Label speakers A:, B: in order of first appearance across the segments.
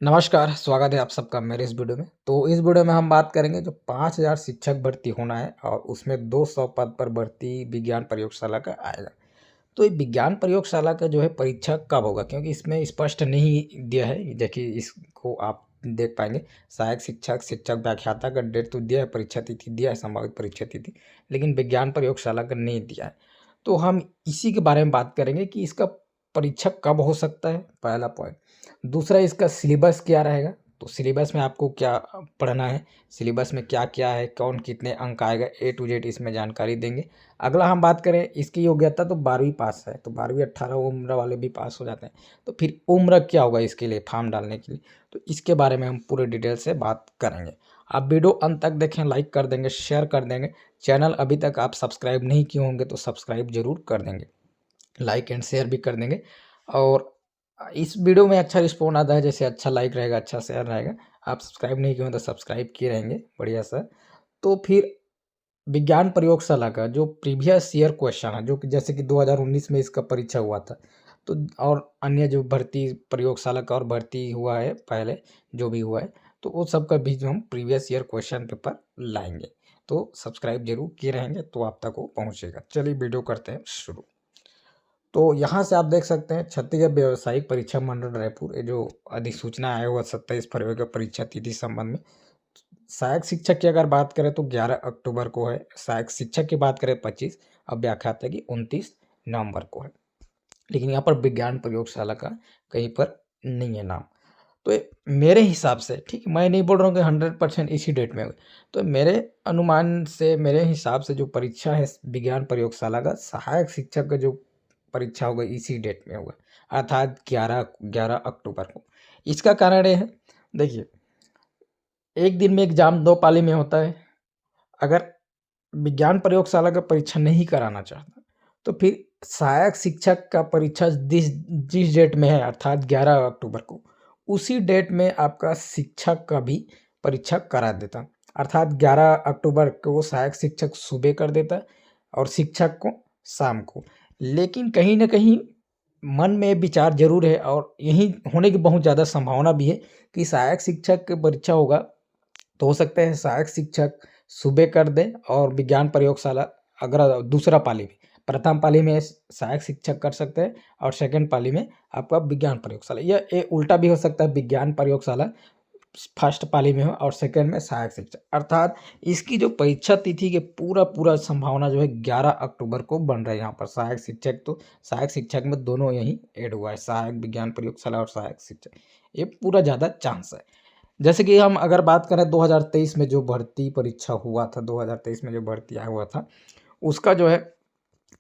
A: नमस्कार, स्वागत है आप सबका मेरे इस वीडियो में। तो इस वीडियो में हम बात करेंगे जो 5000 शिक्षक भर्ती होना है और उसमें 200 पद पर भर्ती विज्ञान प्रयोगशाला का आएगा। तो ये विज्ञान प्रयोगशाला का जो है परीक्षा कब होगा, क्योंकि इसमें स्पष्ट नहीं दिया है। देखिए इसको आप देख पाएंगे, सहायक शिक्षक, शिक्षक व्याख्याता का डेट तो दिया है, परीक्षा तिथि दिया है, संभावित परीक्षा तिथि, लेकिन विज्ञान प्रयोगशाला का नहीं दिया है। तो हम इसी के बारे में बात करेंगे कि इसका परीक्षा कब हो सकता है, पहला पॉइंट। दूसरा, इसका सिलेबस क्या रहेगा। तो सिलेबस में आपको क्या पढ़ना है, सिलेबस में क्या क्या है, कौन कितने अंक आएगा, ए टू जेड इसमें जानकारी देंगे। अगला हम बात करें इसकी योग्यता, तो 12वीं पास है, तो 12वीं 18 उम्र वाले भी पास हो जाते हैं। तो फिर उम्र क्या होगा इसके लिए, फॉर्म डालने के लिए, तो इसके बारे में हम पूरे डिटेल से बात करेंगे। आप वीडियो अंत तक देखें, लाइक कर देंगे, शेयर कर देंगे। चैनल अभी तक आप सब्सक्राइब नहीं किए होंगे तो सब्सक्राइब जरूर कर देंगे, लाइक एंड शेयर भी कर देंगे। और इस वीडियो में अच्छा रिस्पॉन्ड आता है, जैसे अच्छा लाइक रहेगा, अच्छा शेयर रहेगा। आप सब्सक्राइब नहीं किए हो तो सब्सक्राइब किए रहेंगे, बढ़िया सा। तो फिर विज्ञान प्रयोगशाला का जो प्रीवियस ईयर क्वेश्चन है, जो कि जैसे कि 2019 में इसका परीक्षा हुआ था, तो और अन्य जो भर्ती प्रयोगशाला का और भर्ती हुआ है पहले जो भी हुआ है, तो वो सब का भी जो हम प्रीवियस ईयर क्वेश्चन पेपर लाएंगे। तो सब्सक्राइब जरूर किए रहेंगे तो आप तक वो पहुँचेगा। चलिए वीडियो करते हैं शुरू। तो यहाँ से आप देख सकते हैं, छत्तीसगढ़ व्यावसायिक परीक्षा मंडल रायपुर, ये जो अधिसूचना आया हुआ 27 फरवरी का परीक्षा तिथि संबंध में। सहायक शिक्षक की अगर बात करें तो 11 अक्टूबर को है, सहायक शिक्षक की बात करें 25, अब व्याख्याता की 29 नवंबर को है। लेकिन यहाँ पर विज्ञान प्रयोगशाला का कहीं पर नहीं है नाम। तो मेरे हिसाब से, ठीक है, मैं नहीं बोल रहा हूँ कि 100% इसी डेट में होगी। तो मेरे अनुमान से, मेरे हिसाब से जो परीक्षा है विज्ञान प्रयोगशाला का सहायक शिक्षक का जो परीक्षा होगा इसी डेट में होगा, अर्थात 11 अक्टूबर को। इसका कारण ये है, देखिए, एक दिन में एग्जाम 2 पाली में होता है। अगर विज्ञान प्रयोगशाला का परीक्षा नहीं कराना चाहता तो फिर सहायक शिक्षक का परीक्षा जिस जिस डेट में है, अर्थात 11 अक्टूबर को, उसी डेट में आपका शिक्षक का भी परीक्षा करा देता। अर्थात 11 अक्टूबर को सहायक शिक्षक सुबह कर देता और शिक्षक को शाम को। लेकिन कहीं ना कहीं मन में विचार जरूर है, और यही होने की बहुत ज़्यादा संभावना भी है कि सहायक शिक्षक की परीक्षा होगा तो हो सकता है सहायक शिक्षक सुबह कर दें और विज्ञान प्रयोगशाला, अगर दूसरा पाली में, प्रथम पाली में सहायक शिक्षक कर सकते हैं और सेकंड पाली में आपका विज्ञान प्रयोगशाला, या ये उल्टा भी हो सकता है, विज्ञान प्रयोगशाला फर्स्ट पाली में हो और सेकंड में सहायक शिक्षक। अर्थात इसकी जो परीक्षा तिथि के पूरा संभावना जो है 11 अक्टूबर को बन रहा है। यहाँ पर सहायक शिक्षक, तो सहायक शिक्षक में दोनों यही ऐड हुआ है, सहायक विज्ञान प्रयोगशाला और सहायक शिक्षक, ये पूरा ज़्यादा चांस है। जैसे कि हम अगर बात करें 2023 में जो भर्ती परीक्षा हुआ था, 2023 में जो भर्ती आया हुआ था, उसका जो है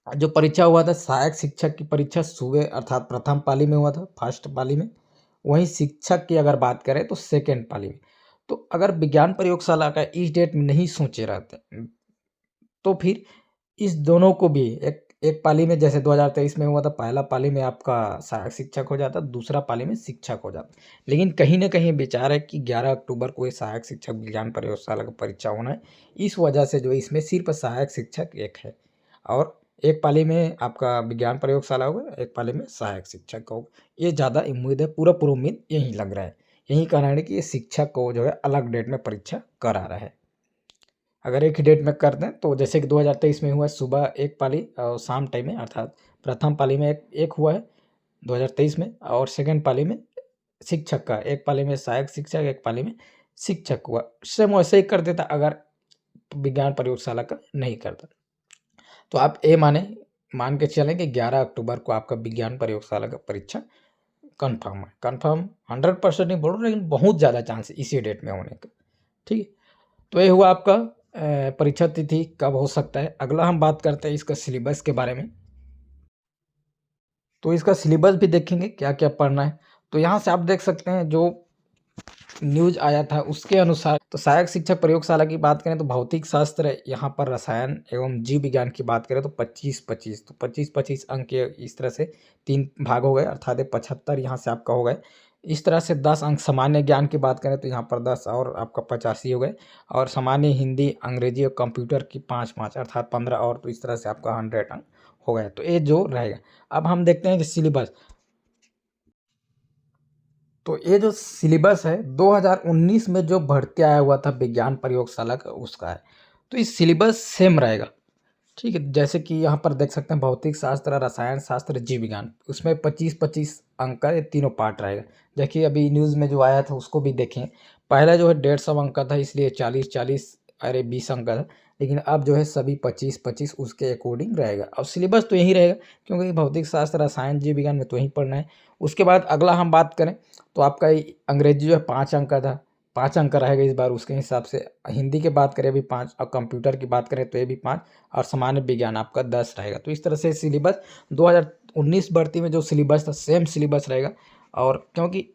A: जो परीक्षा हुआ था, सहायक शिक्षक की परीक्षा सुबह अर्थात प्रथम पाली में हुआ था, फर्स्ट पाली में। वहीं शिक्षक की अगर बात करें तो सेकेंड पाली में। तो अगर विज्ञान प्रयोगशाला का इस डेट में नहीं सोचे रहते तो फिर इस दोनों को भी एक एक पाली में, जैसे 2023 में हुआ था, पहला पाली में आपका सहायक शिक्षक हो जाता, दूसरा पाली में शिक्षक हो जाता। लेकिन कहीं ना कहीं विचार है कि 11 अक्टूबर को ये सहायक शिक्षक विज्ञान प्रयोगशाला का परीक्षा होना है। इस वजह से जो इसमें सिर्फ सहायक शिक्षक एक है, और एक पाली में आपका विज्ञान प्रयोगशाला होगा, एक पाली में सहायक शिक्षक का होगा। ये ज़्यादा उम्मीद है, पूरा उम्मीद यही लग रहा है। यही कारण है कि ये शिक्षक को जो है अलग डेट में परीक्षा करा रहा है। अगर एक ही डेट में कर दें तो जैसे कि 2023 में हुआ सुबह एक पाली और शाम टाइम में, अर्थात प्रथम पाली में एक हुआ है 2023 में, और सेकंड पाली में शिक्षक का, एक पाली में सहायक शिक्षक, एक पाली में शिक्षक हुआ। सेम वैसे ही कर देता अगर विज्ञान प्रयोगशाला का नहीं करता। तो आप ये मान के चलें कि 11 अक्टूबर को आपका विज्ञान प्रयोगशाला का परीक्षा कंफर्म है। कंफर्म 100% नहीं बोल रहा, लेकिन बहुत ज़्यादा चांस है इसी डेट में होने का। ठीक है, तो ये हुआ आपका परीक्षा तिथि कब हो सकता है। अगला हम बात करते हैं इसका सिलेबस के बारे में। तो इसका सिलेबस भी देखेंगे क्या क्या पढ़ना है। तो यहाँ से आप देख सकते हैं जो न्यूज आया था उसके अनुसार, तो सहायक शिक्षक प्रयोगशाला की बात करें तो भौतिक शास्त्र, यहाँ पर रसायन एवं जीव विज्ञान की बात करें तो 25-25, तो 25-25 अंक के इस तरह से 3 भाग हो गए, अर्थात 75 यहाँ से आपका हो गए। इस तरह से 10 अंक सामान्य ज्ञान की बात करें तो यहाँ पर 10 और आपका 85 हो गए, और सामान्य हिंदी, अंग्रेजी और कंप्यूटर की 5-5 अर्थात 15, और तो इस तरह से आपका 100 अंक हो गए। तो ये जो रहेगा, अब हम देखते हैं कि सिलेबस। तो ये जो सिलेबस है 2019 में जो भर्ती आया हुआ था विज्ञान प्रयोगशाला का उसका है। तो ये सिलेबस सेम रहेगा, ठीक है। जैसे कि यहाँ पर देख सकते हैं भौतिक शास्त्र, रसायन शास्त्र, जीव विज्ञान, उसमें 25-25 अंक का ये तीनों पार्ट रहेगा। देखिए अभी न्यूज़ में जो आया था उसको भी देखें, पहले जो है 150 अंक का था, इसलिए 40-40 अरे 20 अंक का था, लेकिन अब जो है सभी 25-25 उसके अकॉर्डिंग रहेगा। अब सिलेबस तो यही रहेगा, क्योंकि भौतिक शास्त्र, रसायन, जीव विज्ञान में तो यही पढ़ना है। उसके बाद अगला हम बात करें तो आपका ये अंग्रेजी जो है 5 अंक का था, 5 अंक का रहेगा इस बार उसके हिसाब से। हिंदी की बात करें अभी 5, और कंप्यूटर की बात करें तो ये भी 5, और सामान्य विज्ञान आपका 10 रहेगा। तो इस तरह से सिलेबस 2019 भर्ती में जो सिलेबस था सेम सिलेबस रहेगा। और क्योंकि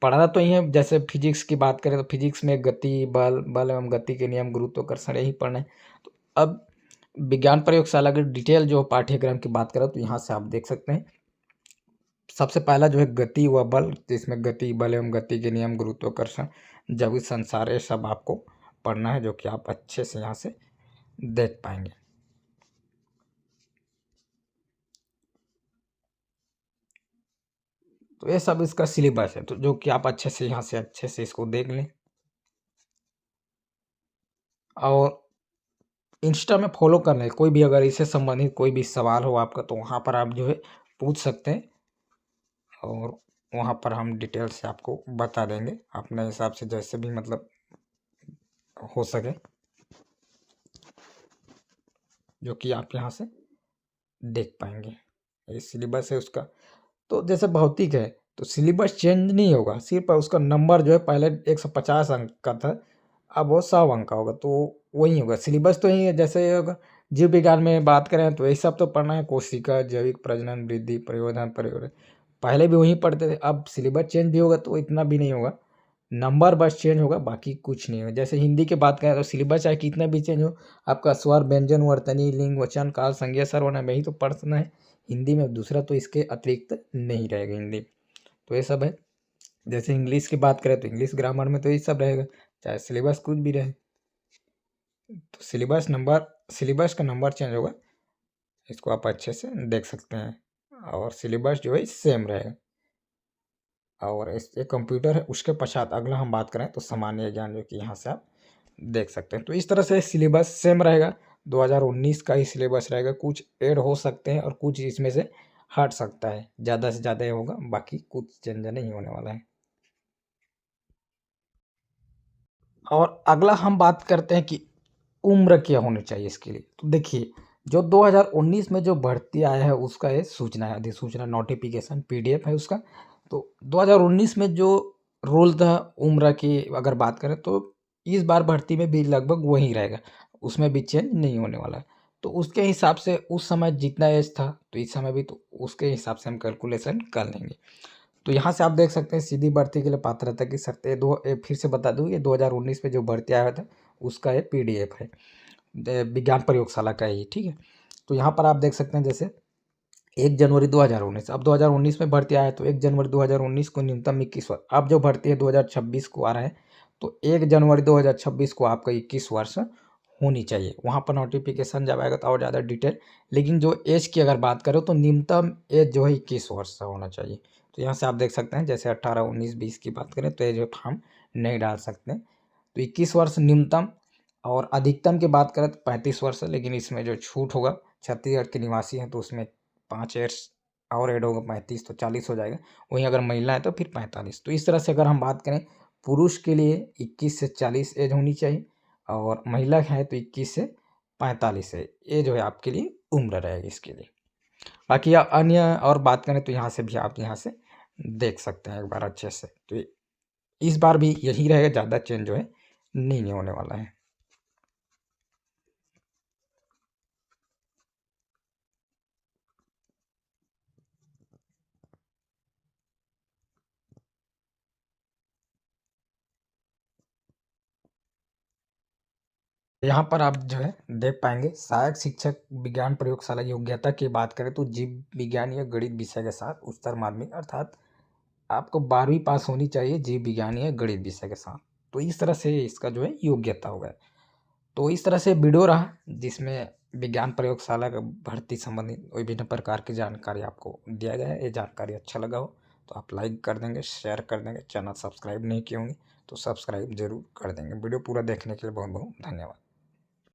A: पढ़ना तो ही है, जैसे फिजिक्स की बात करें तो फिजिक्स में गति, बल, बल एवं गति के नियम, गुरुत्वाकर्षण यही पढ़ना है। तो अब विज्ञान प्रयोगशाला की डिटेल जो पाठ्यक्रम की बात करें तो यहाँ से आप देख सकते हैं। सबसे पहला जो है गति व बल, जिसमें गति, बल एवं गति के नियम, गुरुत्वाकर्षण, जैविक संसार, ये सब आपको पढ़ना है, जो कि आप अच्छे से यहाँ से देख पाएंगे। तो ये सब इसका सिलेबस है, तो जो कि आप अच्छे से इसको देख लें। और इंस्टा में फॉलो कर लें, कोई भी अगर इससे संबंधित कोई भी सवाल हो आपका तो वहाँ पर आप जो है पूछ सकते हैं, और वहाँ पर हम डिटेल से आपको बता देंगे अपने हिसाब से, जैसे भी मतलब हो सके, जो कि आप यहाँ से देख पाएंगे। ये सिलेबस है उसका। तो जैसे भौतिक है तो सिलेबस चेंज नहीं होगा, सिर्फ उसका नंबर जो है पहले 150 अंक का था, अब वो 100 अंक का होगा, तो वही होगा। सिलेबस तो यही है, जैसे ये होगा। जीव विज्ञान में बात करें तो यही सब तो पढ़ना है, कोशिका, जैविक प्रजनन, वृद्धि, प्रयोजन, प्रयोग, पहले भी वही पढ़ते थे। अब सिलेबस चेंज भी होगा तो इतना भी नहीं होगा, नंबर बस चेंज होगा, बाकी कुछ नहीं होगा। जैसे हिंदी की बात करें तो सिलेबस चाहे कितना भी चेंज हो, आपका स्वर, व्यंजन, वर्तनी, लिंग, वचन, काल, संज्ञा, सर्वनाम यही तो पढ़ना है हिंदी में, दूसरा तो इसके अतिरिक्त नहीं रहेगा हिंदी। तो ये सब है। जैसे इंग्लिश की बात करें तो इंग्लिश ग्रामर में तो ये सब रहेगा, चाहे सिलेबस कुछ भी रहे। तो सिलेबस का नंबर चेंज होगा, इसको आप अच्छे से देख सकते हैं। और सिलेबस जो है सेम रहेगा। और इस एक कंप्यूटर है, उसके पश्चात अगला हम बात करें तो सामान्य ज्ञान, जो कि यहाँ से आप देख सकते हैं। तो इस तरह से सिलेबस सेम रहेगा, 2019 का ही सिलेबस रहेगा। कुछ ऐड हो सकते हैं और कुछ इसमें से हट सकता है, ज़्यादा से ज़्यादा ये होगा, बाकी कुछ चेंज नहीं होने वाला है। और अगला हम बात करते हैं कि उम्र क्या होनी चाहिए इसके लिए। तो देखिए जो 2019 में जो भर्ती आया है उसका ये सूचना है, अधिसूचना, नोटिफिकेशन पीडीएफ है उसका। तो 2019 में जो रूल था उम्र की अगर बात करें तो इस बार भर्ती में भी लगभग वही रहेगा, उसमें भी चेंज नहीं होने वाला है। तो उसके हिसाब से उस समय जितना एज था तो इस समय भी तो उसके हिसाब से हम कैलकुलेशन कर लेंगे। तो यहाँ से आप देख सकते हैं सीधी भर्ती के लिए पात्रता की शर्तें फिर से बता दूँ, ये 2019 में जो भर्ती आया था उसका ये पीडीएफ है, विज्ञान प्रयोगशाला का ही, ठीक है। तो यहाँ पर आप देख सकते हैं जैसे 1 जनवरी 2019, अब 2019 में भर्ती आया तो 1 जनवरी 2019 को न्यूनतम 21 वर्ष। अब जो भर्ती है 2026 को आ रहा है तो 1 जनवरी 2026 को आपका 21 वर्ष होनी चाहिए। वहाँ पर नोटिफिकेशन जब आएगा तो और ज़्यादा डिटेल, लेकिन जो एज की अगर बात करो तो न्यूनतम एज जो है 21 वर्ष का होना चाहिए। तो यहाँ से आप देख सकते हैं जैसे 18, 19, 20 की बात करें तो ये जो फॉर्म नहीं डाल सकते, तो 21 वर्ष न्यूनतम। और अधिकतम की बात करें तो 35 वर्ष है, लेकिन इसमें जो छूट होगा, छत्तीसगढ़ के निवासी हैं तो उसमें 5 ईयर्स और ऐड होगा, 35 तो 40 हो जाएगा। वहीं अगर महिला है तो फिर 45। तो इस तरह से अगर हम बात करें पुरुष के लिए 21 से 40 एज होनी चाहिए, और महिला है तो 21 से 45 है, ये जो है आपके लिए उम्र रहेगी इसके लिए। बाकी अन्य और बात करें तो यहाँ से भी आप यहाँ से देख सकते हैं एक बार अच्छे से। तो इस बार भी यही रहेगा, ज़्यादा चेंज जो है नहीं होने वाला है। यहाँ पर आप जो है देख पाएंगे सहायक शिक्षक विज्ञान प्रयोगशाला योग्यता की बात करें तो जीव विज्ञान या गणित विषय के साथ उच्चतर माध्यमिक, अर्थात आपको 12वीं पास होनी चाहिए जीव विज्ञान या गणित विषय के साथ। तो इस तरह से इसका जो है योग्यता होगा। तो इस तरह से वीडियो रहा जिसमें विज्ञान प्रयोगशाला का भर्ती संबंधित विभिन्न प्रकार की जानकारी आपको दिया गया है। ये जानकारी अच्छा लगा हो तो आप लाइक कर देंगे, शेयर कर देंगे। चैनल सब्सक्राइब नहीं किए होंगे तो सब्सक्राइब ज़रूर कर देंगे। वीडियो पूरा देखने के लिए बहुत बहुत धन्यवाद।